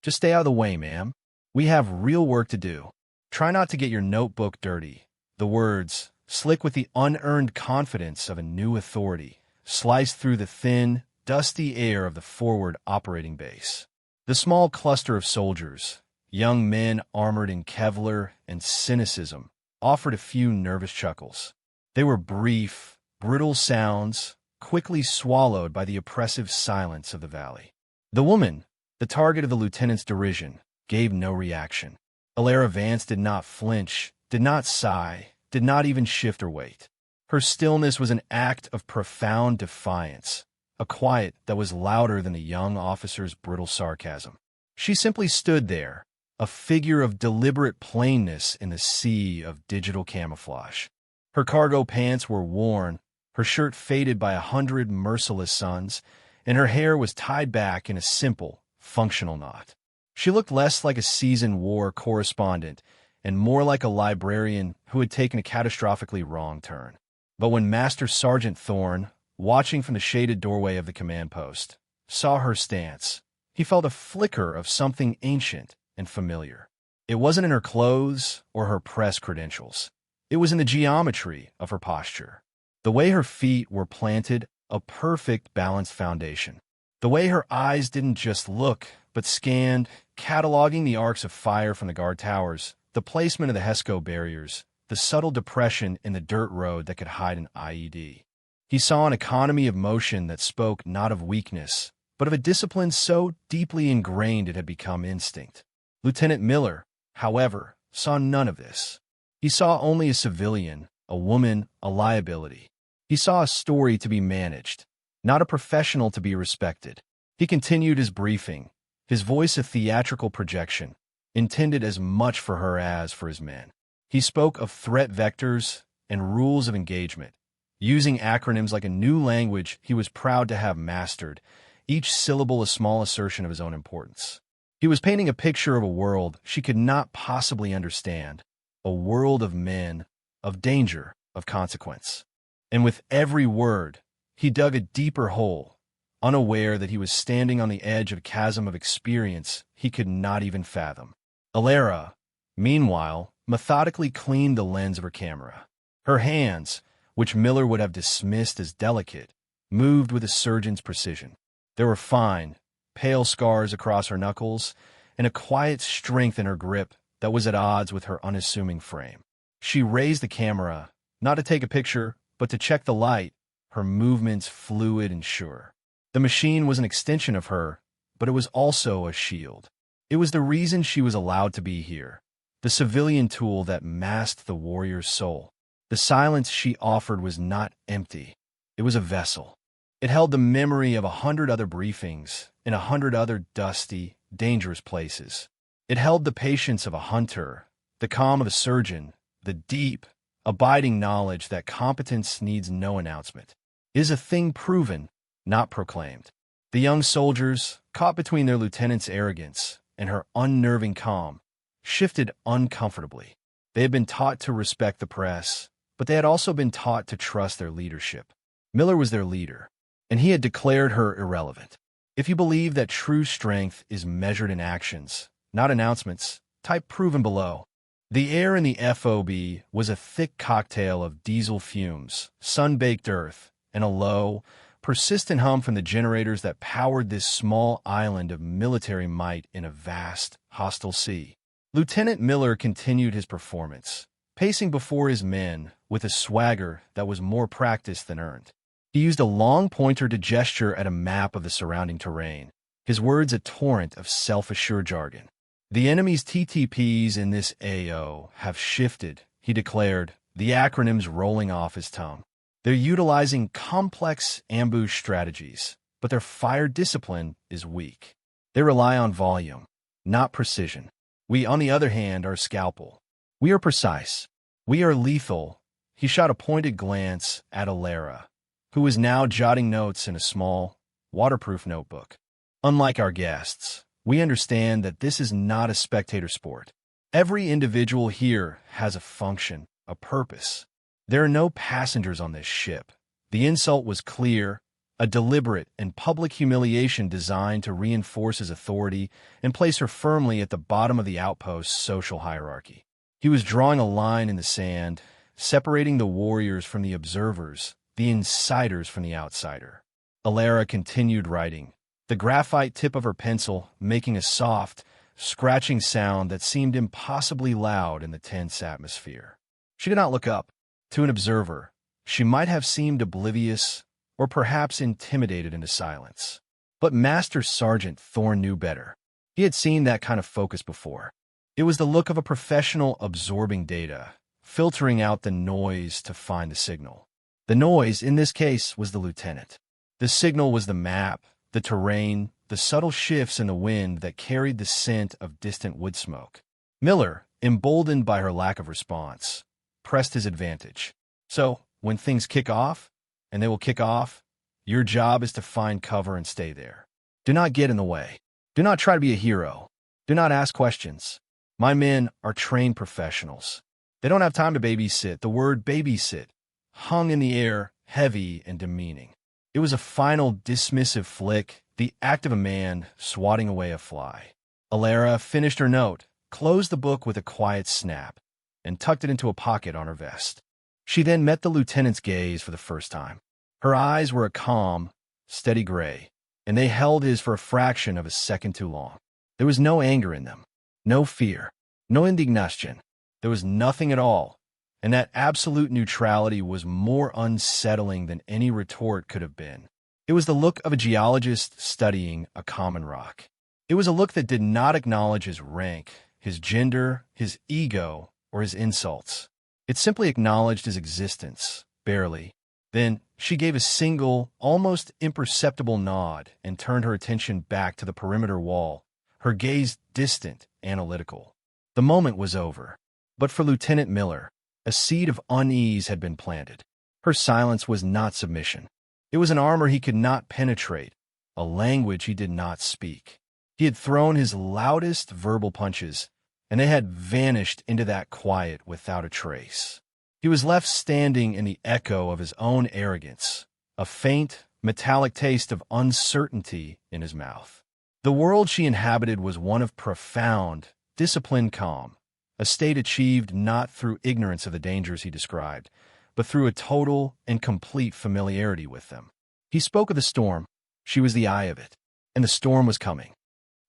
Just stay out of the way, ma'am. We have real work to do. Try not to get your notebook dirty. The words, slick with the unearned confidence of a new authority, sliced through the thin, dusty air of the forward operating base. The small cluster of soldiers, young men armored in Kevlar and cynicism, offered a few nervous chuckles. They were brief, brittle sounds, quickly swallowed by the oppressive silence of the valley. The woman, the target of the lieutenant's derision, gave no reaction. Alara Vance did not flinch, did not sigh, did not even shift her weight. Her stillness was an act of profound defiance, a quiet that was louder than the young officer's brittle sarcasm. She simply stood there, a figure of deliberate plainness in the sea of digital camouflage. Her cargo pants were worn, her shirt faded by 100 merciless suns, and her hair was tied back in a simple, functional knot. She looked less like a seasoned war correspondent and more like a librarian who had taken a catastrophically wrong turn. But when Master Sergeant Thorne, watching from the shaded doorway of the command post, saw her stance, he felt a flicker of something ancient and familiar. It wasn't in her clothes or her press credentials. It was in the geometry of her posture. The way her feet were planted, a perfect balanced foundation. The way her eyes didn't just look, but scanned, cataloging the arcs of fire from the guard towers, the placement of the HESCO barriers, the subtle depression in the dirt road that could hide an IED. He saw an economy of motion that spoke not of weakness, but of a discipline so deeply ingrained it had become instinct. Lieutenant Miller, however, saw none of this. He saw only a civilian, a woman, a liability. He saw a story to be managed, not a professional to be respected. He continued his briefing, his voice a theatrical projection, intended as much for her as for his men. He spoke of threat vectors and rules of engagement, using acronyms like a new language he was proud to have mastered, each syllable a small assertion of his own importance. He was painting a picture of a world she could not possibly understand, a world of men, of danger, of consequence. And with every word, he dug a deeper hole, unaware that he was standing on the edge of a chasm of experience he could not even fathom. Alara, meanwhile, methodically cleaned the lens of her camera. Her hands, which Miller would have dismissed as delicate, moved with a surgeon's precision. There were fine, pale scars across her knuckles and a quiet strength in her grip that was at odds with her unassuming frame. She raised the camera, not to take a picture, but to check the light, her movements fluid and sure. The machine was an extension of her, but it was also a shield. It was the reason she was allowed to be here, the civilian tool that masked the warrior's soul. The silence she offered was not empty. It was a vessel. It held the memory of 100 other briefings in 100 other dusty, dangerous places. It held the patience of a hunter, the calm of a surgeon, the deep, abiding knowledge that competence needs no announcement. It is a thing proven, not proclaimed. The young soldiers, caught between their lieutenant's arrogance and her unnerving calm, shifted uncomfortably. They had been taught to respect the press, but they had also been taught to trust their leadership. Miller was their leader, and he had declared her irrelevant. If you believe that true strength is measured in actions, not announcements, type proven below. The air in the FOB was a thick cocktail of diesel fumes, sun-baked earth, and a low, persistent hum from the generators that powered this small island of military might in a vast, hostile sea. Lieutenant Miller continued his performance, pacing before his men with a swagger that was more practiced than earned. He used a long pointer to gesture at a map of the surrounding terrain, his words a torrent of self-assured jargon. The enemy's TTPs in this AO have shifted, he declared, the acronyms rolling off his tongue. They're utilizing complex ambush strategies, but their fire discipline is weak. They rely on volume, not precision. We, on the other hand, are scalpel. We are precise. We are lethal. He shot a pointed glance at Alara, who was now jotting notes in a small, waterproof notebook. Unlike our guests, we understand that this is not a spectator sport. Every individual here has a function, a purpose. There are no passengers on this ship. The insult was clear, a deliberate and public humiliation designed to reinforce his authority and place her firmly at the bottom of the outpost's social hierarchy. He was drawing a line in the sand, separating the warriors from the observers, the insiders from the outsider. Alara continued writing, the graphite tip of her pencil making a soft, scratching sound that seemed impossibly loud in the tense atmosphere. She did not look up. To an observer, she might have seemed oblivious or perhaps intimidated into silence. But Master Sergeant Thorne knew better. He had seen that kind of focus before. It was the look of a professional absorbing data, filtering out the noise to find the signal. The noise, in this case, was the lieutenant. The signal was the map, the terrain, the subtle shifts in the wind that carried the scent of distant wood smoke. Miller, emboldened by her lack of response, pressed his advantage. So, when things kick off, and they will kick off, your job is to find cover and stay there. Do not get in the way. Do not try to be a hero. Do not ask questions. My men are trained professionals. They don't have time to babysit. The word babysit hung in the air, heavy and demeaning. It was a final dismissive flick, the act of a man swatting away a fly. Alara finished her note, closed the book with a quiet snap, and tucked it into a pocket on her vest. She then met the lieutenant's gaze for the first time. Her eyes were a calm, steady gray, and they held his for a fraction of a second too long. There was no anger in them, no fear, no indignation. There was nothing at all, and that absolute neutrality was more unsettling than any retort could have been. It was the look of a geologist studying a common rock. It was a look that did not acknowledge his rank, his gender, his ego, or his insults. It simply acknowledged his existence, barely. Then she gave a single, almost imperceptible nod and turned her attention back to the perimeter wall, her gaze distant, analytical. The moment was over. But for Lieutenant Miller, a seed of unease had been planted. Her silence was not submission. It was an armor he could not penetrate, a language he did not speak. He had thrown his loudest verbal punches, and they had vanished into that quiet without a trace. He was left standing in the echo of his own arrogance, a faint, metallic taste of uncertainty in his mouth. The world she inhabited was one of profound, disciplined calm, a state achieved not through ignorance of the dangers he described, but through a total and complete familiarity with them. He spoke of the storm. She was the eye of it, and the storm was coming.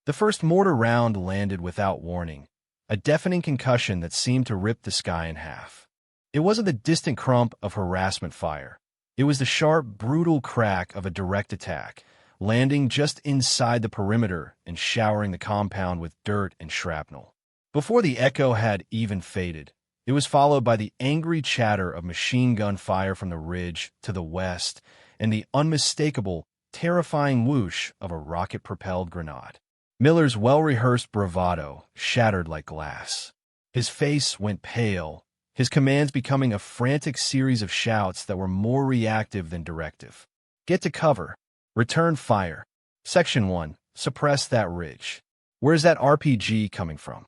The first mortar round landed without warning, a deafening concussion that seemed to rip the sky in half. It wasn't the distant crump of harassment fire. It was the sharp, brutal crack of a direct attack, landing just inside the perimeter and showering the compound with dirt and shrapnel. Before the echo had even faded, it was followed by the angry chatter of machine gun fire from the ridge to the west and the unmistakable, terrifying whoosh of a rocket-propelled grenade. Miller's well-rehearsed bravado shattered like glass. His face went pale, his commands becoming a frantic series of shouts that were more reactive than directive. Get to cover. Return fire. Section 1. Suppress that ridge. Where's that RPG coming from?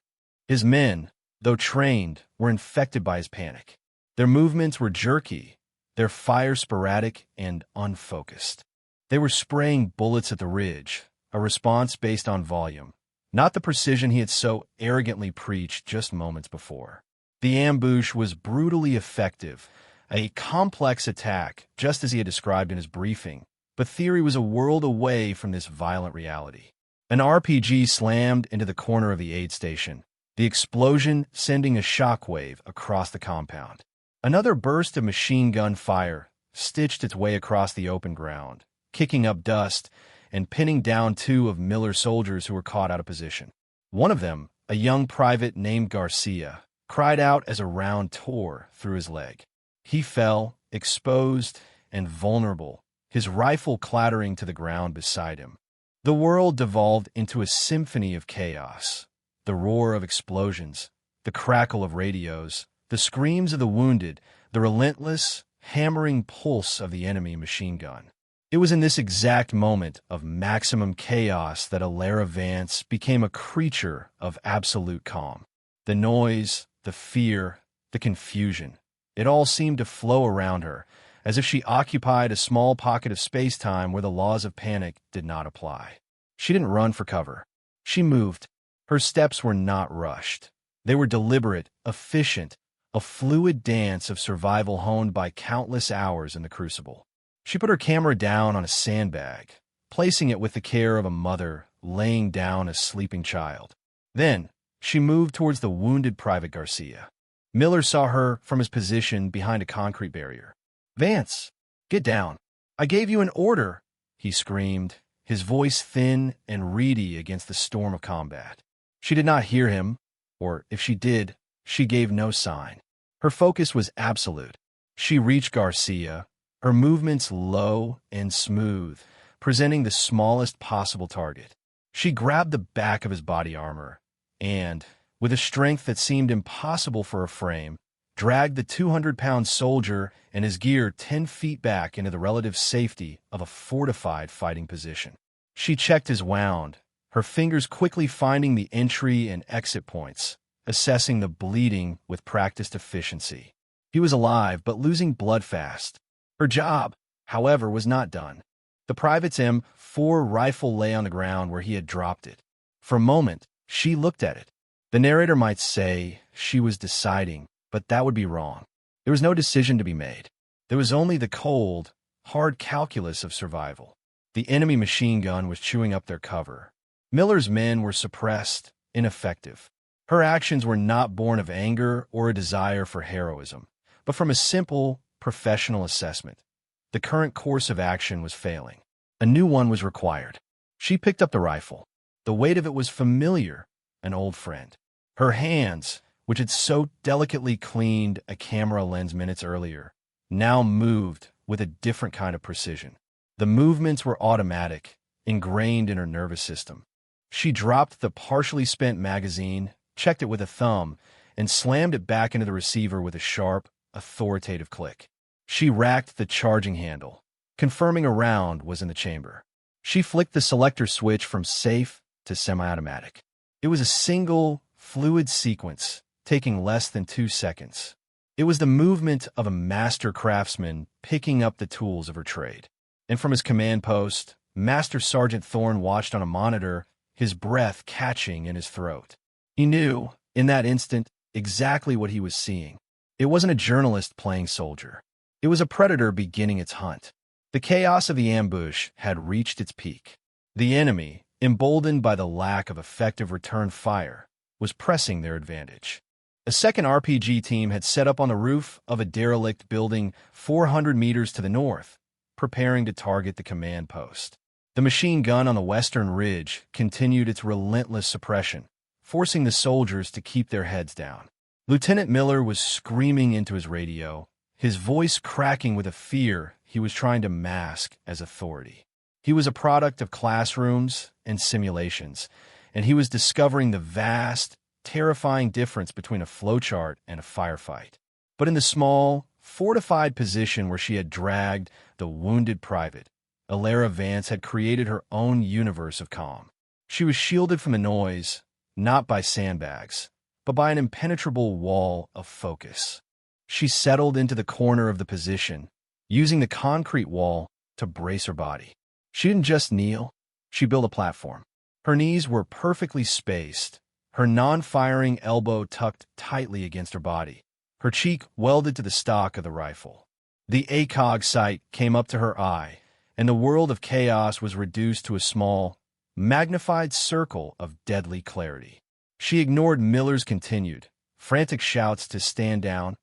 His men, though trained, were infected by his panic. Their movements were jerky, their fire sporadic and unfocused. They were spraying bullets at the ridge, a response based on volume, not the precision he had so arrogantly preached just moments before. The ambush was brutally effective, a complex attack, just as he had described in his briefing, but theory was a world away from this violent reality. An RPG slammed into the corner of the aid station, the explosion sending a shockwave across the compound. Another burst of machine gun fire stitched its way across the open ground, kicking up dust and pinning down two of Miller's soldiers who were caught out of position. One of them, a young private named Garcia, cried out as a round tore through his leg. He fell, exposed and vulnerable, his rifle clattering to the ground beside him. The world devolved into a symphony of chaos. The roar of explosions, the crackle of radios, the screams of the wounded, the relentless, hammering pulse of the enemy machine gun. It was in this exact moment of maximum chaos that Alara Vance became a creature of absolute calm. The noise, the fear, the confusion, it all seemed to flow around her, as if she occupied a small pocket of space-time where the laws of panic did not apply. She didn't run for cover. She moved. Her steps were not rushed. They were deliberate, efficient, a fluid dance of survival honed by countless hours in the crucible. She put her camera down on a sandbag, placing it with the care of a mother laying down a sleeping child. Then, she moved towards the wounded Private Garcia. Miller saw her from his position behind a concrete barrier. "Vance, get down. I gave you an order," he screamed, his voice thin and reedy against the storm of combat. She did not hear him, or if she did, she gave no sign. Her focus was absolute. She reached Garcia, her movements low and smooth, presenting the smallest possible target. She grabbed the back of his body armor and, with a strength that seemed impossible for a frame, dragged the 200-pound soldier and his gear 10 feet back into the relative safety of a fortified fighting position. She checked his wound, her fingers quickly finding the entry and exit points, assessing the bleeding with practiced efficiency. He was alive, but losing blood fast. Her job, however, was not done. The private's M4 rifle lay on the ground where he had dropped it. For a moment, she looked at it. The narrator might say she was deciding, but that would be wrong. There was no decision to be made. There was only the cold, hard calculus of survival. The enemy machine gun was chewing up their cover. Miller's men were suppressed, ineffective. Her actions were not born of anger or a desire for heroism, but from a simple, professional assessment. The current course of action was failing. A new one was required. She picked up the rifle. The weight of it was familiar, an old friend. Her hands, which had so delicately cleaned a camera lens minutes earlier, now moved with a different kind of precision. The movements were automatic, ingrained in her nervous system. She dropped the partially spent magazine, checked it with a thumb, and slammed it back into the receiver with a sharp, authoritative click. She racked the charging handle, confirming a round was in the chamber. She flicked the selector switch from safe to semi-automatic. It was a single, fluid sequence, taking less than 2 seconds. It was the movement of a master craftsman picking up the tools of her trade. And from his command post, Master Sergeant Thorne watched on a monitor, his breath catching in his throat. He knew, in that instant, exactly what he was seeing. It wasn't a journalist playing soldier. It was a predator beginning its hunt. The chaos of the ambush had reached its peak. The enemy, emboldened by the lack of effective return fire, was pressing their advantage. A second RPG team had set up on the roof of a derelict building 400 meters to the north, preparing to target the command post. The machine gun on the western ridge continued its relentless suppression, forcing the soldiers to keep their heads down. Lieutenant Miller was screaming into his radio, his voice cracking with a fear he was trying to mask as authority. He was a product of classrooms and simulations, and he was discovering the vast, terrifying difference between a flowchart and a firefight. But in the small, fortified position where she had dragged the wounded private, Alara Vance had created her own universe of calm. She was shielded from the noise, not by sandbags, but by an impenetrable wall of focus. She settled into the corner of the position, using the concrete wall to brace her body. She didn't just kneel, she built a platform. Her knees were perfectly spaced, her non-firing elbow tucked tightly against her body, her cheek welded to the stock of the rifle. The ACOG sight came up to her eye, and the world of chaos was reduced to a small, magnified circle of deadly clarity. She ignored Miller's continued, frantic shouts to stand down.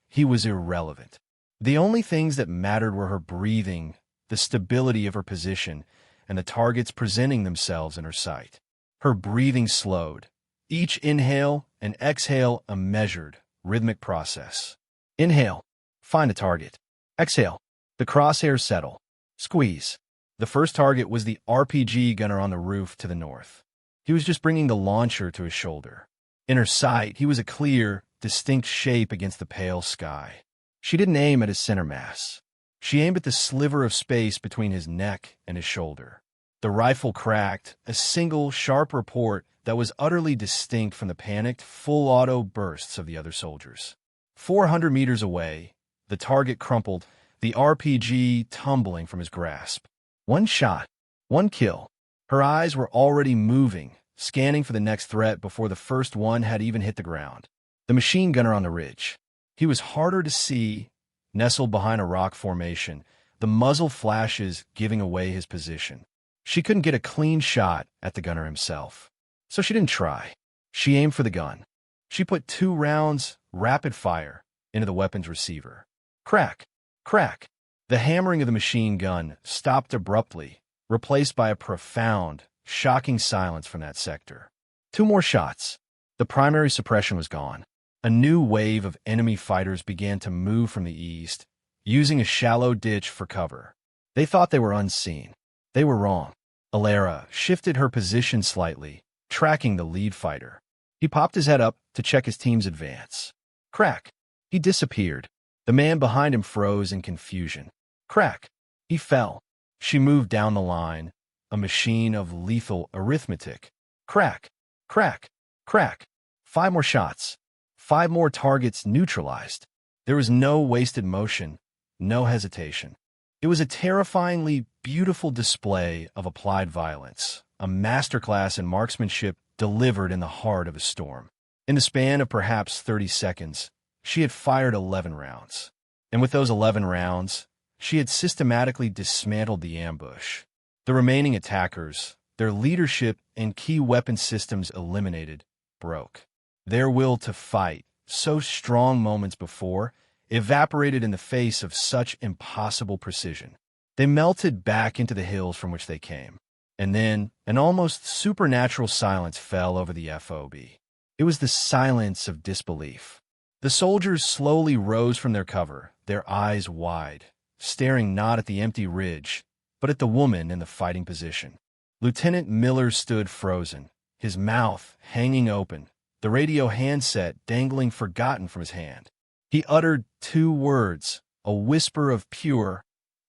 He was irrelevant. The only things that mattered were her breathing, the stability of her position, and the targets presenting themselves in her sight. Her breathing slowed, each inhale and exhale a measured, rhythmic process. Inhale, find a target. Exhale, the crosshairs settle. Squeeze. The first target was the RPG gunner on the roof to the north. He was just bringing the launcher to his shoulder. In her sight, he was a clear, distinct shape against the pale sky. She didn't aim at his center mass. She aimed at the sliver of space between his neck and his shoulder. The rifle cracked, a single, sharp report that was utterly distinct from the panicked, full-auto bursts of the other soldiers. 400 meters away, the target crumpled, the RPG tumbling from his grasp. One shot, one kill. Her eyes were already moving, scanning for the next threat before the first one had even hit the ground. The machine gunner on the ridge. He was harder to see, nestled behind a rock formation, the muzzle flashes giving away his position. She couldn't get a clean shot at the gunner himself, so she didn't try. She aimed for the gun. She put 2 rounds, rapid fire, into the weapon's receiver. Crack! Crack! The hammering of the machine gun stopped abruptly, replaced by a profound, shocking silence from that sector. 2 more shots. The primary suppression was gone. A new wave of enemy fighters began to move from the east, using a shallow ditch for cover. They thought they were unseen. They were wrong. Alara shifted her position slightly, tracking the lead fighter. He popped his head up to check his team's advance. Crack! He disappeared. The man behind him froze in confusion. Crack! He fell. She moved down the line, a machine of lethal arithmetic. Crack! Crack! Crack! 5 more shots. 5 more targets neutralized. There was no wasted motion, no hesitation. It was a terrifyingly beautiful display of applied violence, a masterclass in marksmanship delivered in the heart of a storm. In the span of perhaps 30 seconds, she had fired 11 rounds. And with those 11 rounds, she had systematically dismantled the ambush. The remaining attackers, their leadership and key weapon systems eliminated, broke. Their will to fight, so strong moments before, evaporated in the face of such impossible precision. They melted back into the hills from which they came. And then an almost supernatural silence fell over the FOB. It was the silence of disbelief. The soldiers slowly rose from their cover, their eyes wide, staring not at the empty ridge, but at the woman in the fighting position. Lieutenant Miller stood frozen, his mouth hanging open, the radio handset dangling forgotten from his hand. He uttered 2 words, a whisper of pure,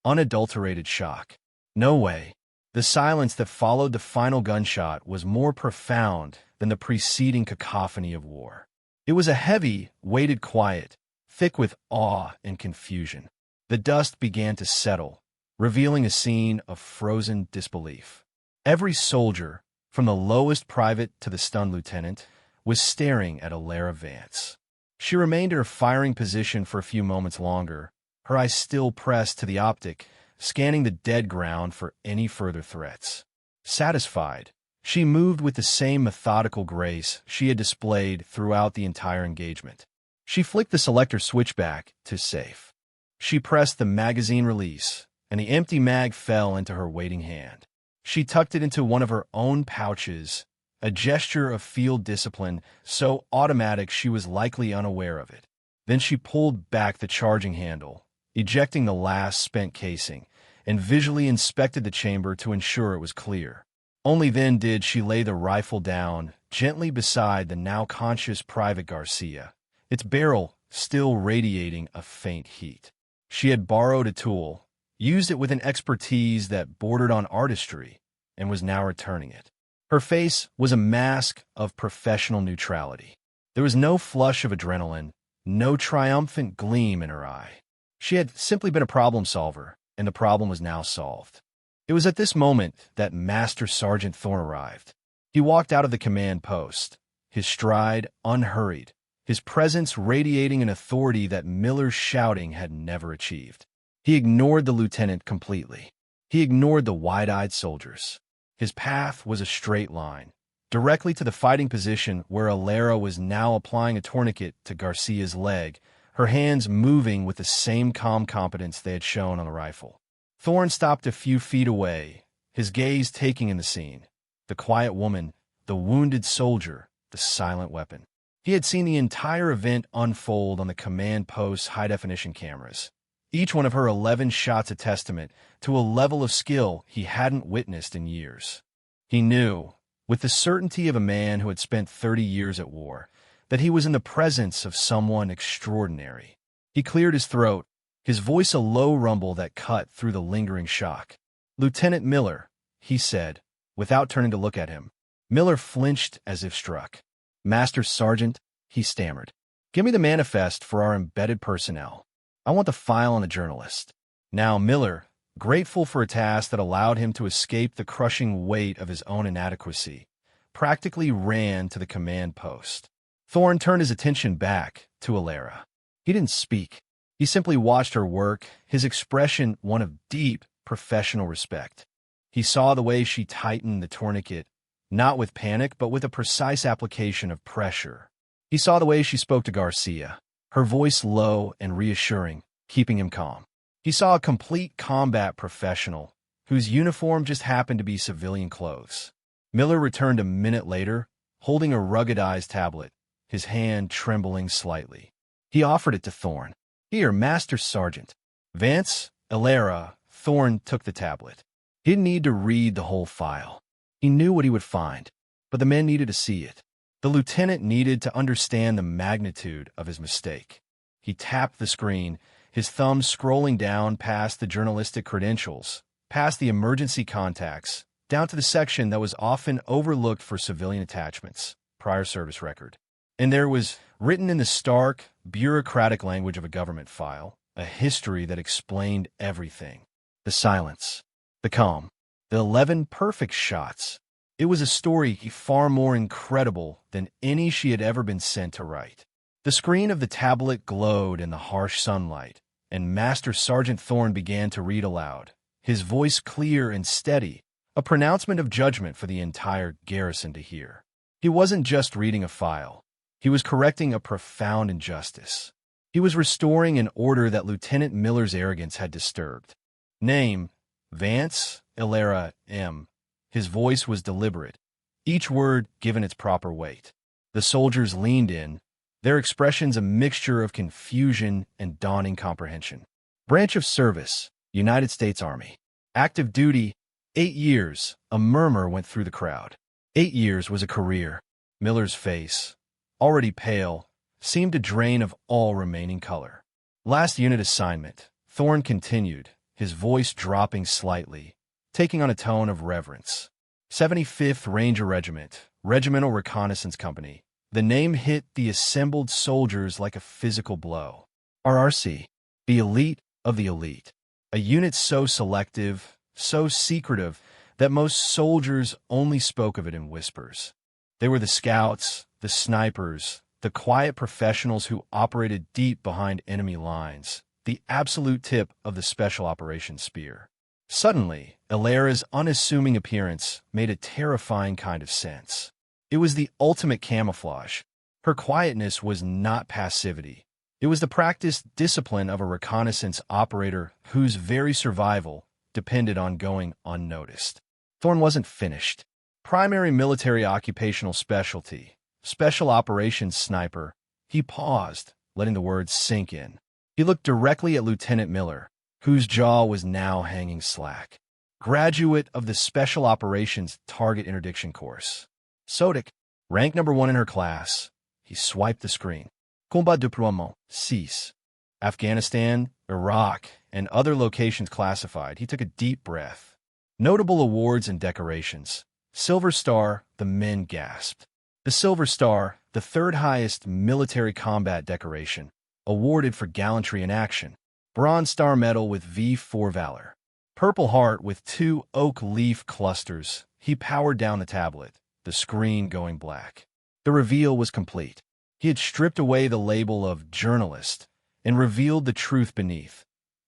unadulterated shock. No way. The silence that followed the final gunshot was more profound than the preceding cacophony of war. It was a heavy, weighted quiet, thick with awe and confusion. The dust began to settle, revealing a scene of frozen disbelief. Every soldier, from the lowest private to the stunned lieutenant, was staring at Alara Vance. She remained in her firing position for a few moments longer, her eyes still pressed to the optic, scanning the dead ground for any further threats. Satisfied, she moved with the same methodical grace she had displayed throughout the entire engagement. She flicked the selector switch back to safe. She pressed the magazine release, and the empty mag fell into her waiting hand. She tucked it into one of her own pouches, a gesture of field discipline so automatic she was likely unaware of it. Then she pulled back the charging handle, ejecting the last spent casing, and visually inspected the chamber to ensure it was clear. Only then did she lay the rifle down, gently beside the now conscious Private Garcia, its barrel still radiating a faint heat. She had borrowed a tool, used it with an expertise that bordered on artistry, and was now returning it. Her face was a mask of professional neutrality. There was no flush of adrenaline, no triumphant gleam in her eye. She had simply been a problem solver, and the problem was now solved. It was at this moment that Master Sergeant Thorne arrived. He walked out of the command post, his stride unhurried, his presence radiating an authority that Miller's shouting had never achieved. He ignored the lieutenant completely. He ignored the wide-eyed soldiers. His path was a straight line, directly to the fighting position where Alara was now applying a tourniquet to Garcia's leg, her hands moving with the same calm competence they had shown on the rifle. Thorne stopped a few feet away, his gaze taking in the scene. The quiet woman, the wounded soldier, the silent weapon. He had seen the entire event unfold on the command post's high-definition cameras. Each one of her 11 shots a testament to a level of skill he hadn't witnessed in years. He knew, with the certainty of a man who had spent 30 years at war, that he was in the presence of someone extraordinary. He cleared his throat, his voice a low rumble that cut through the lingering shock. "Lieutenant Miller," he said, without turning to look at him. Miller flinched as if struck. "Master Sergeant," he stammered, "give me the manifest for our embedded personnel. I want the file on the journalist." Now Miller, grateful for a task that allowed him to escape the crushing weight of his own inadequacy, practically ran to the command post. Thorne turned his attention back to Alara. He didn't speak. He simply watched her work, his expression one of deep, professional respect. He saw the way she tightened the tourniquet, not with panic, but with a precise application of pressure. He saw the way she spoke to Garcia, her voice low and reassuring, keeping him calm. He saw a complete combat professional, whose uniform just happened to be civilian clothes. Miller returned a minute later, holding a ruggedized tablet, his hand trembling slightly. He offered it to Thorne. "Here, Master Sergeant." Vance, Alara, Thorne took the tablet. He didn't need to read the whole file. He knew what he would find, but the men needed to see it. The lieutenant needed to understand the magnitude of his mistake. He tapped the screen, his thumb scrolling down past the journalistic credentials, past the emergency contacts, down to the section that was often overlooked for civilian attachments, prior service record. And there was, written in the stark, bureaucratic language of a government file, a history that explained everything. The silence, the calm, the 11 perfect shots. It was a story far more incredible than any she had ever been sent to write. The screen of the tablet glowed in the harsh sunlight, and Master Sergeant Thorne began to read aloud, his voice clear and steady, a pronouncement of judgment for the entire garrison to hear. He wasn't just reading a file. He was correcting a profound injustice. He was restoring an order that Lieutenant Miller's arrogance had disturbed. Name, Vance Alara M. His voice was deliberate, each word given its proper weight. The soldiers leaned in, their expressions a mixture of confusion and dawning comprehension. Branch of service, United States Army. Active duty, 8 years. A murmur went through the crowd. 8 years was a career. Miller's face, already pale, seemed to drain of all remaining color. Last unit assignment, Thorne continued, his voice dropping slightly, taking on a tone of reverence. 75th Ranger Regiment, Regimental Reconnaissance Company. The name hit the assembled soldiers like a physical blow. RRC, the elite of the elite. A unit so selective, so secretive, that most soldiers only spoke of it in whispers. They were the scouts, the snipers, the quiet professionals who operated deep behind enemy lines, the absolute tip of the special operations spear. Suddenly, Alara's unassuming appearance made a terrifying kind of sense. It was the ultimate camouflage. Her quietness was not passivity. It was the practiced discipline of a reconnaissance operator whose very survival depended on going unnoticed. Thorne wasn't finished. Primary military occupational specialty, special operations sniper. He paused, letting the words sink in. He looked directly at Lieutenant Miller, whose jaw was now hanging slack. Graduate of the Special Operations Target Interdiction Course. Sodik, rank number 1 in her class. He swiped the screen. Combat deploiement, 6. Afghanistan, Iraq, and other locations classified. He took a deep breath. Notable awards and decorations. Silver Star, the men gasped. The Silver Star, the third highest military combat decoration, awarded for gallantry in action. Bronze Star Medal with V4 Valor. Purple Heart with 2 oak leaf clusters. He powered down the tablet, the screen going black. The reveal was complete. He had stripped away the label of journalist and revealed the truth beneath.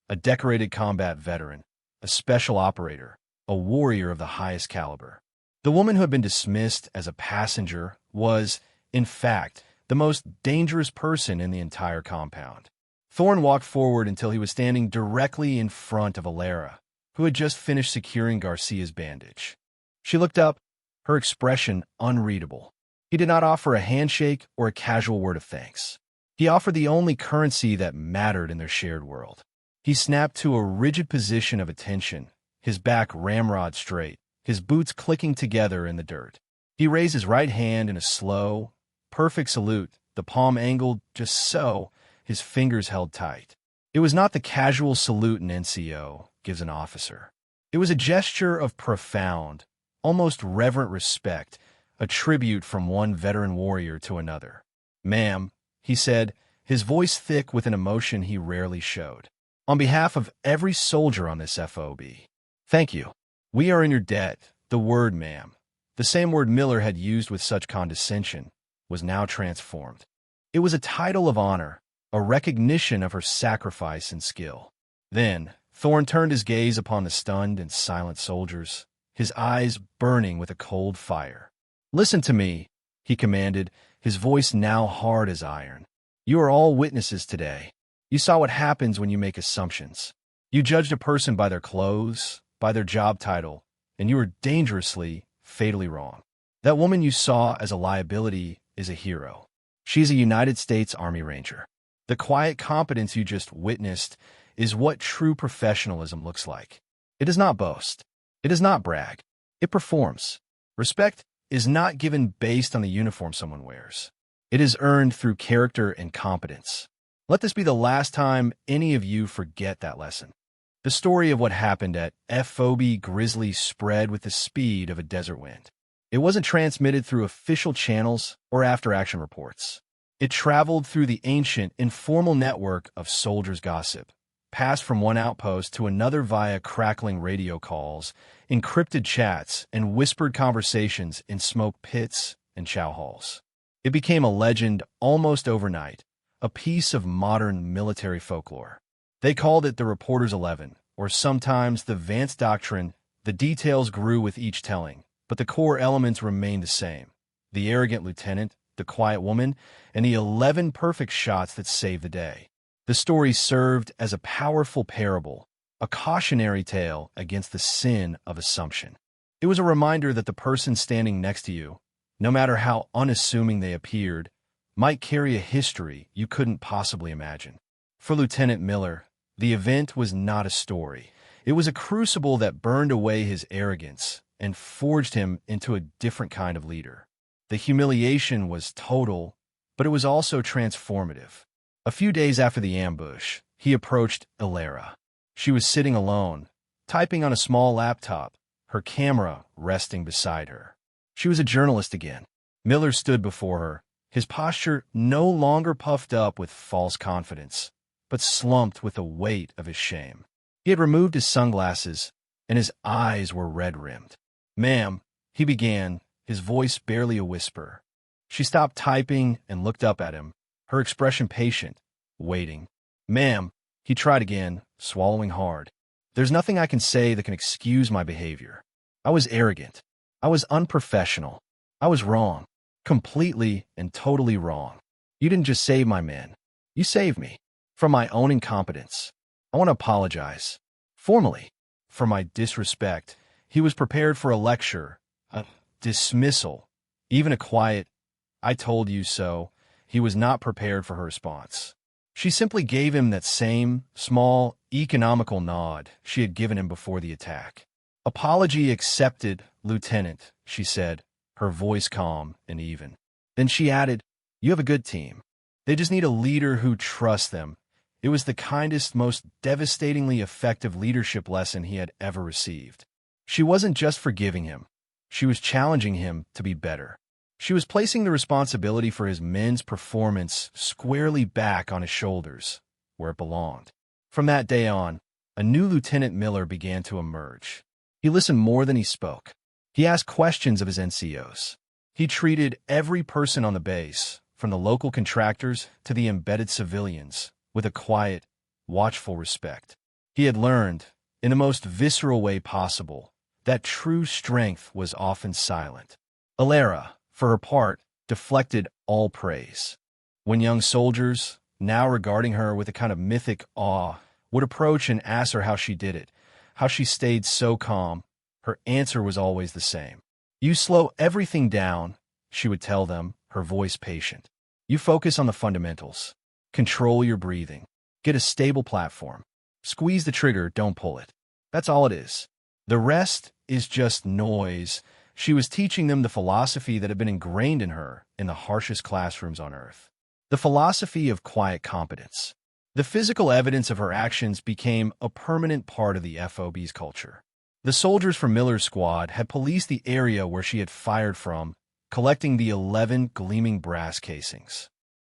A decorated combat veteran, a special operator, a warrior of the highest caliber. The woman who had been dismissed as a passenger was, in fact, the most dangerous person in the entire compound. Thorne walked forward until he was standing directly in front of Alara, who had just finished securing Garcia's bandage. She looked up, her expression unreadable. He did not offer a handshake or a casual word of thanks. He offered the only currency that mattered in their shared world. He snapped to a rigid position of attention, his back ramrod straight, his boots clicking together in the dirt. He raised his right hand in a slow, perfect salute, the palm angled just so, his fingers held tight. It was not the casual salute an NCO gives an officer. It was a gesture of profound, almost reverent respect, a tribute from one veteran warrior to another. "Ma'am," he said, his voice thick with an emotion he rarely showed. On behalf of every soldier on this FOB, thank you. We are in your debt. The word, ma'am, the same word Miller had used with such condescension, was now transformed. It was a title of honor, a recognition of her sacrifice and skill. Then, Thorne turned his gaze upon the stunned and silent soldiers, his eyes burning with a cold fire. "Listen to me," he commanded, his voice now hard as iron. "You are all witnesses today. You saw what happens when you make assumptions. You judged a person by their clothes, by their job title, and you were dangerously, fatally wrong. That woman you saw as a liability is a hero. She's a United States Army Ranger. The quiet competence you just witnessed is what true professionalism looks like. It does not boast. It does not brag. It performs. Respect is not given based on the uniform someone wears. It is earned through character and competence. Let this be the last time any of you forget that lesson." The story of what happened at FOB Grizzly spread with the speed of a desert wind. It wasn't transmitted through official channels or after-action reports. It traveled through the ancient, informal network of soldiers' gossip, passed from one outpost to another via crackling radio calls, encrypted chats, and whispered conversations in smoke pits and chow halls. It became a legend almost overnight, a piece of modern military folklore. They called it the Reporter's 11, or sometimes the Vance Doctrine. The details grew with each telling, but the core elements remained the same. The arrogant lieutenant, the quiet woman, and the 11 perfect shots that saved the day. The story served as a powerful parable, a cautionary tale against the sin of assumption. It was a reminder that the person standing next to you, no matter how unassuming they appeared, might carry a history you couldn't possibly imagine. For Lieutenant Miller, the event was not a story. It was a crucible that burned away his arrogance and forged him into a different kind of leader. The humiliation was total, but it was also transformative. A few days after the ambush, he approached Ilera. She was sitting alone, typing on a small laptop, her camera resting beside her. She was a journalist again. Miller stood before her, his posture no longer puffed up with false confidence, but slumped with the weight of his shame. He had removed his sunglasses, and his eyes were red-rimmed. "Ma'am," he began, his voice barely a whisper. She stopped typing and looked up at him, her expression patient, waiting. "Ma'am," he tried again, swallowing hard. "There's nothing I can say that can excuse my behavior. I was arrogant. I was unprofessional. I was wrong. Completely and totally wrong. You didn't just save my men. You saved me. From my own incompetence. I want to apologize. Formally. For my disrespect." He was prepared for a lecture, a dismissal, even a quiet, "I told you so." He was not prepared for her response. She simply gave him that same, small, economical nod she had given him before the attack. "Apology accepted, Lieutenant," she said, her voice calm and even. Then she added, "You have a good team. They just need a leader who trusts them." It was the kindest, most devastatingly effective leadership lesson he had ever received. She wasn't just forgiving him. She was challenging him to be better. She was placing the responsibility for his men's performance squarely back on his shoulders, where it belonged. From that day on, a new Lieutenant Miller began to emerge. He listened more than he spoke. He asked questions of his NCOs. He treated every person on the base, from the local contractors to the embedded civilians, with a quiet, watchful respect. He had learned, in the most visceral way possible, that true strength was often silent. Ilera, for her part, deflected all praise. When young soldiers, now regarding her with a kind of mythic awe, would approach and ask her how she did it, how she stayed so calm, her answer was always the same. "You slow everything down," she would tell them, her voice patient. "You focus on the fundamentals. Control your breathing. Get a stable platform. Squeeze the trigger, don't pull it. That's all it is. The rest is just noise." She was teaching them the philosophy that had been ingrained in her in the harshest classrooms on Earth. The philosophy of quiet competence. The physical evidence of her actions became a permanent part of the FOB's culture. The soldiers from Miller's squad had policed the area where she had fired from, collecting the 11 gleaming brass casings.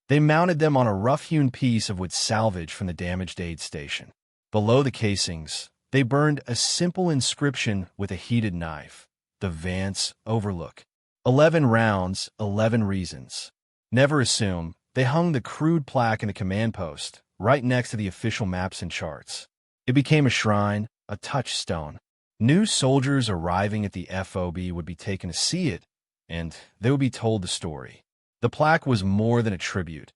They mounted them on a rough-hewn piece of wood salvage from the damaged aid station. Below the casings, they burned a simple inscription with a heated knife: the Vance Overlook. 11 rounds, 11 reasons. Never assume. They hung the crude plaque in the command post, right next to the official maps and charts. It became a shrine, a touchstone. New soldiers arriving at the FOB would be taken to see it, and they would be told the story. The plaque was more than a tribute.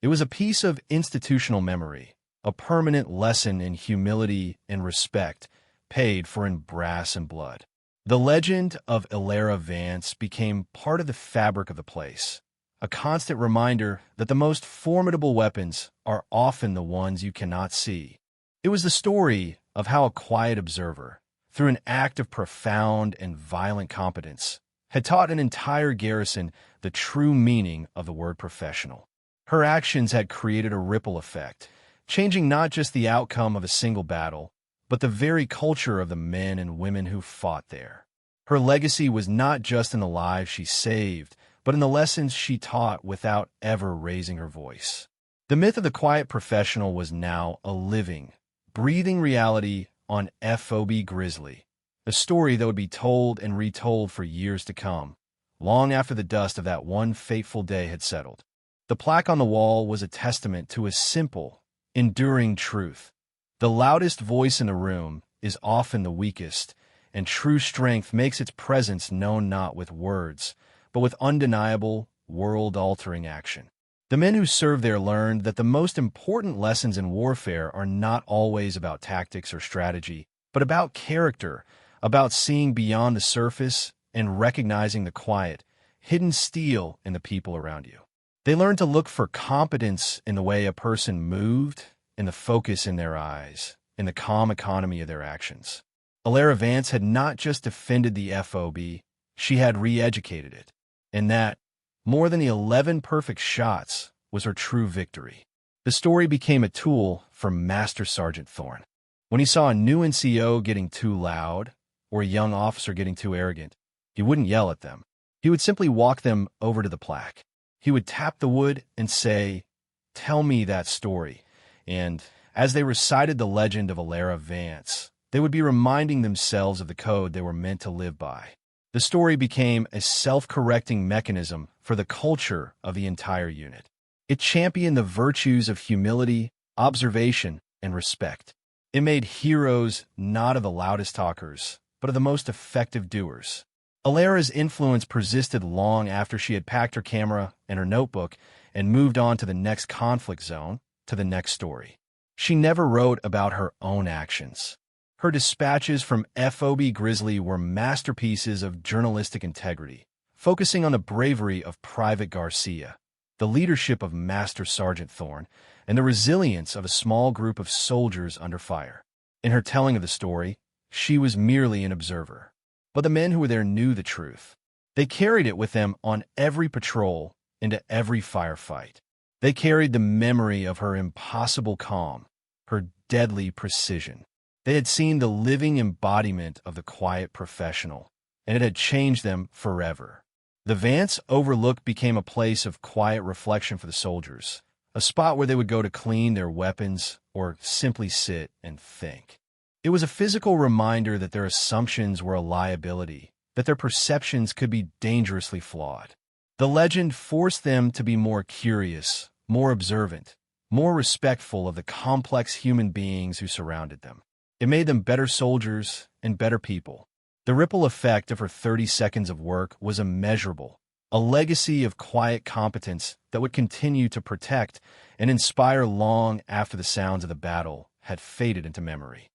It was a piece of institutional memory, a permanent lesson in humility and respect, paid for in brass and blood. The legend of Illyria Vance became part of the fabric of the place, a constant reminder that the most formidable weapons are often the ones you cannot see. It was the story of how a quiet observer, through an act of profound and violent competence, had taught an entire garrison the true meaning of the word professional. Her actions had created a ripple effect, changing not just the outcome of a single battle, but the very culture of the men and women who fought there. Her legacy was not just in the lives she saved, but in the lessons she taught without ever raising her voice. The myth of the quiet professional was now a living, breathing reality on FOB Grizzly, a story that would be told and retold for years to come, long after the dust of that one fateful day had settled. The plaque on the wall was a testament to a simple, enduring truth. The loudest voice in the room is often the weakest, and true strength makes its presence known not with words, but with undeniable, world-altering action. The men who served there learned that the most important lessons in warfare are not always about tactics or strategy, but about character, about seeing beyond the surface and recognizing the quiet, hidden steel in the people around you. They learned to look for competence in the way a person moved, in the focus in their eyes, in the calm economy of their actions. Illyria Vance had not just defended the FOB, she had re-educated it. And that, more than the 11 perfect shots, was her true victory. The story became a tool for Master Sergeant Thorne. When he saw a new NCO getting too loud, or a young officer getting too arrogant, he wouldn't yell at them. He would simply walk them over to the plaque. He would tap the wood and say, "Tell me that story." And as they recited the legend of Illyria Vance, they would be reminding themselves of the code they were meant to live by. The story became a self-correcting mechanism for the culture of the entire unit. It championed the virtues of humility, observation, and respect. It made heroes not of the loudest talkers, but of the most effective doers. Illyria's influence persisted long after she had packed her camera and her notebook and moved on to the next conflict zone, to the next story. She never wrote about her own actions. Her dispatches from FOB Grizzly were masterpieces of journalistic integrity, focusing on the bravery of Private Garcia, the leadership of Master Sergeant Thorne, and the resilience of a small group of soldiers under fire. In her telling of the story, she was merely an observer. But the men who were there knew the truth. They carried it with them on every patrol, into every firefight. They carried the memory of her impossible calm, her deadly precision. They had seen the living embodiment of the quiet professional, and it had changed them forever. The Vance Overlook became a place of quiet reflection for the soldiers, a spot where they would go to clean their weapons or simply sit and think. It was a physical reminder that their assumptions were a liability, that their perceptions could be dangerously flawed. The legend forced them to be more curious, more observant, more respectful of the complex human beings who surrounded them. It made them better soldiers and better people. The ripple effect of her 30 seconds of work was immeasurable, a legacy of quiet competence that would continue to protect and inspire long after the sounds of the battle had faded into memory.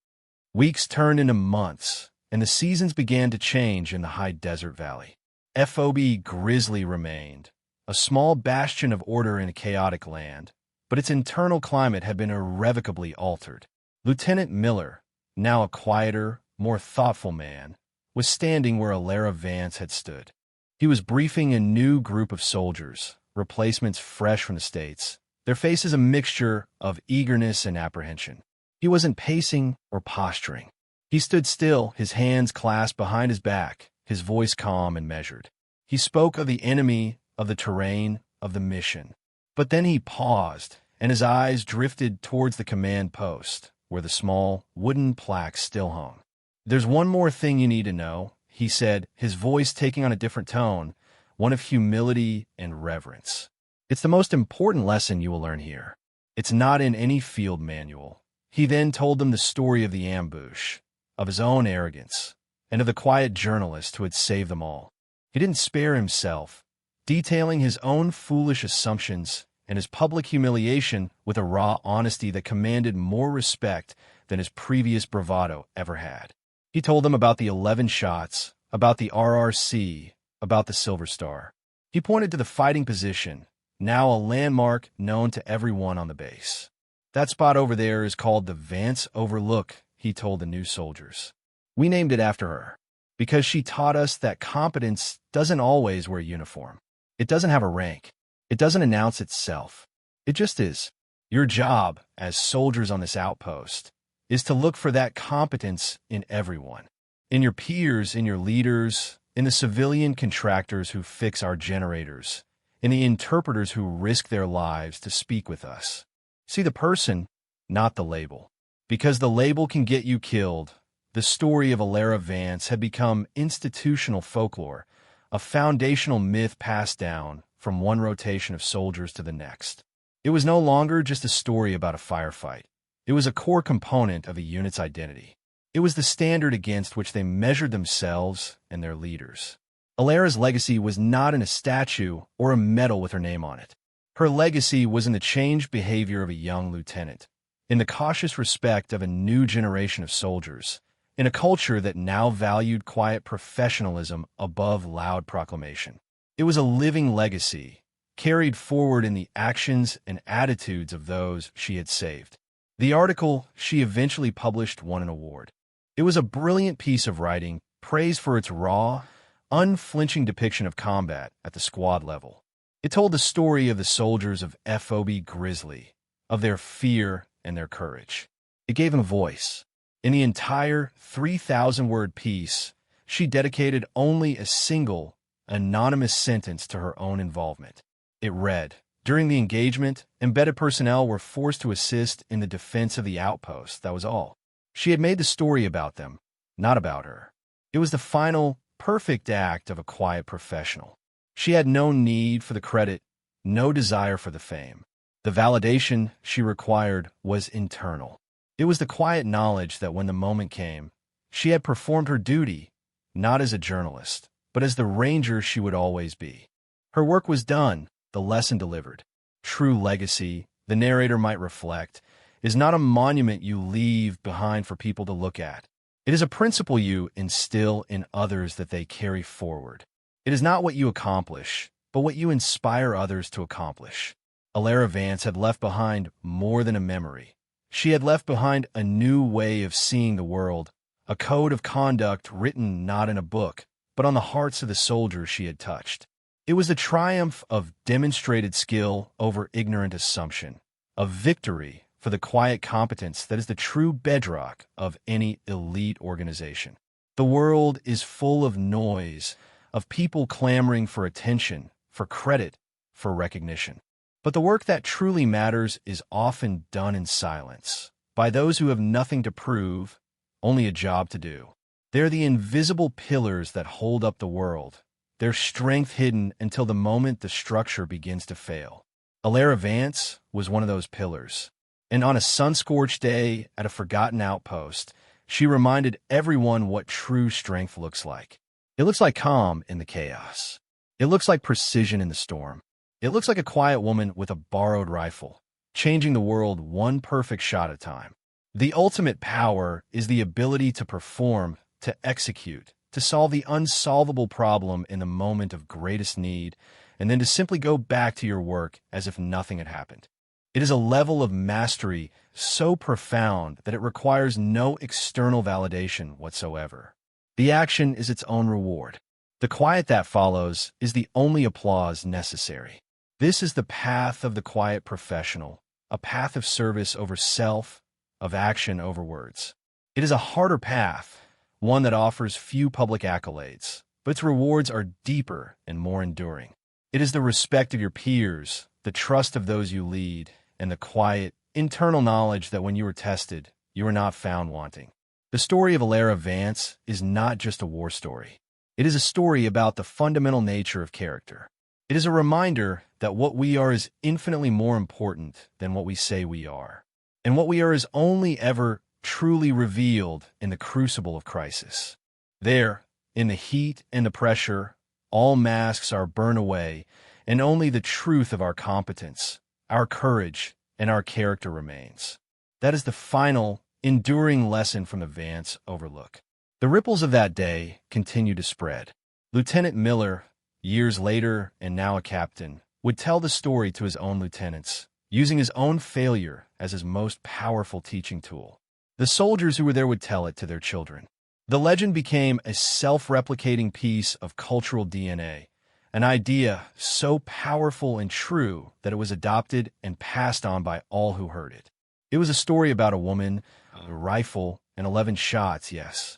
Weeks turned into months, and the seasons began to change in the high desert valley. FOB Grizzly remained, a small bastion of order in a chaotic land, but its internal climate had been irrevocably altered. Lieutenant Miller, now a quieter, more thoughtful man, was standing where Illyria Vance had stood. He was briefing a new group of soldiers, replacements fresh from the States, their faces a mixture of eagerness and apprehension. He wasn't pacing or posturing. He stood still, his hands clasped behind his back, his voice calm and measured. He spoke of the enemy, of the terrain, of the mission. But then he paused, and his eyes drifted towards the command post, where the small, wooden plaque still hung. "There's one more thing you need to know," he said, his voice taking on a different tone, one of humility and reverence. "It's the most important lesson you will learn here. It's not in any field manual." He then told them the story of the ambush, of his own arrogance, and of the quiet journalist who had saved them all. He didn't spare himself, detailing his own foolish assumptions and his public humiliation with a raw honesty that commanded more respect than his previous bravado ever had. He told them about the 11 shots, about the RRC, about the Silver Star. He pointed to the fighting position, now a landmark known to everyone on the base. "That spot over there is called the Vance Overlook," he told the new soldiers. "We named it after her, because she taught us that competence doesn't always wear a uniform. It doesn't have a rank. It doesn't announce itself. It just is. Your job, as soldiers on this outpost, is to look for that competence in everyone. In your peers, in your leaders, in the civilian contractors who fix our generators, in the interpreters who risk their lives to speak with us. See the person, not the label. Because the label can get you killed." The story of Alara Vance had become institutional folklore, a foundational myth passed down from one rotation of soldiers to the next. It was no longer just a story about a firefight. It was a core component of a unit's identity. It was the standard against which they measured themselves and their leaders. Alara's legacy was not in a statue or a medal with her name on it. Her legacy was in the changed behavior of a young lieutenant, in the cautious respect of a new generation of soldiers, in a culture that now valued quiet professionalism above loud proclamation. It was a living legacy, carried forward in the actions and attitudes of those she had saved. The article she eventually published won an award. It was a brilliant piece of writing, praised for its raw, unflinching depiction of combat at the squad level. It told the story of the soldiers of FOB Grizzly, of their fear and their courage. It gave them a voice. In the entire 3,000-word piece, she dedicated only a single, anonymous sentence to her own involvement. It read, "During the engagement, embedded personnel were forced to assist in the defense of the outpost. That was all." She had made the story about them, not about her. It was the final, perfect act of a quiet professional. She had no need for the credit, no desire for the fame. The validation she required was internal. It was the quiet knowledge that when the moment came, she had performed her duty, not as a journalist, but as the ranger she would always be. Her work was done, the lesson delivered. True legacy, the narrator might reflect, is not a monument you leave behind for people to look at. It is a principle you instill in others that they carry forward. It is not what you accomplish, but what you inspire others to accomplish. Alara Vance had left behind more than a memory. She had left behind a new way of seeing the world, a code of conduct written not in a book, but on the hearts of the soldiers she had touched. It was the triumph of demonstrated skill over ignorant assumption, a victory for the quiet competence that is the true bedrock of any elite organization. The world is full of noise, of people clamoring for attention, for credit, for recognition. But the work that truly matters is often done in silence, by those who have nothing to prove, only a job to do. They're the invisible pillars that hold up the world, their strength hidden until the moment the structure begins to fail. Alara Vance was one of those pillars, and on a sun-scorched day at a forgotten outpost, she reminded everyone what true strength looks like. It looks like calm in the chaos. It looks like precision in the storm. It looks like a quiet woman with a borrowed rifle, changing the world one perfect shot at a time. The ultimate power is the ability to perform, to execute, to solve the unsolvable problem in the moment of greatest need, and then to simply go back to your work as if nothing had happened. It is a level of mastery so profound that it requires no external validation whatsoever. The action is its own reward. The quiet that follows is the only applause necessary. This is the path of the quiet professional, a path of service over self, of action over words. It is a harder path, one that offers few public accolades, but its rewards are deeper and more enduring. It is the respect of your peers, the trust of those you lead, and the quiet, internal knowledge that when you are tested, you are not found wanting. The story of Alara Vance is not just a war story. It is a story about the fundamental nature of character. It is a reminder that what we are is infinitely more important than what we say we are. And what we are is only ever truly revealed in the crucible of crisis. There, in the heat and the pressure, all masks are burned away, and only the truth of our competence, our courage, and our character remains. That is the final, enduring lesson from the Vance Overlook. The ripples of that day continue to spread. Lieutenant Miller, years later and now a captain, would tell the story to his own lieutenants, using his own failure as his most powerful teaching tool. The soldiers who were there would tell it to their children. The legend became a self-replicating piece of cultural DNA, an idea so powerful and true that it was adopted and passed on by all who heard it. It was a story about a woman, a rifle, and 11 shots, yes.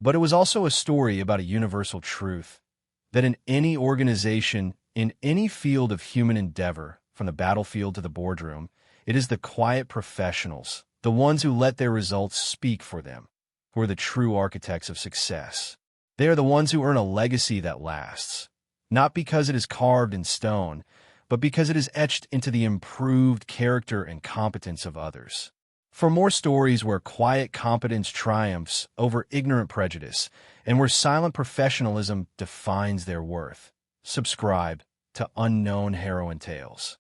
But it was also a story about a universal truth, that in any organization, in any field of human endeavor, from the battlefield to the boardroom, it is the quiet professionals, the ones who let their results speak for them, who are the true architects of success. They are the ones who earn a legacy that lasts, not because it is carved in stone, but because it is etched into the improved character and competence of others. For more stories where quiet competence triumphs over ignorant prejudice, and where silent professionalism defines their worth, subscribe to Unknown Heroine Tales.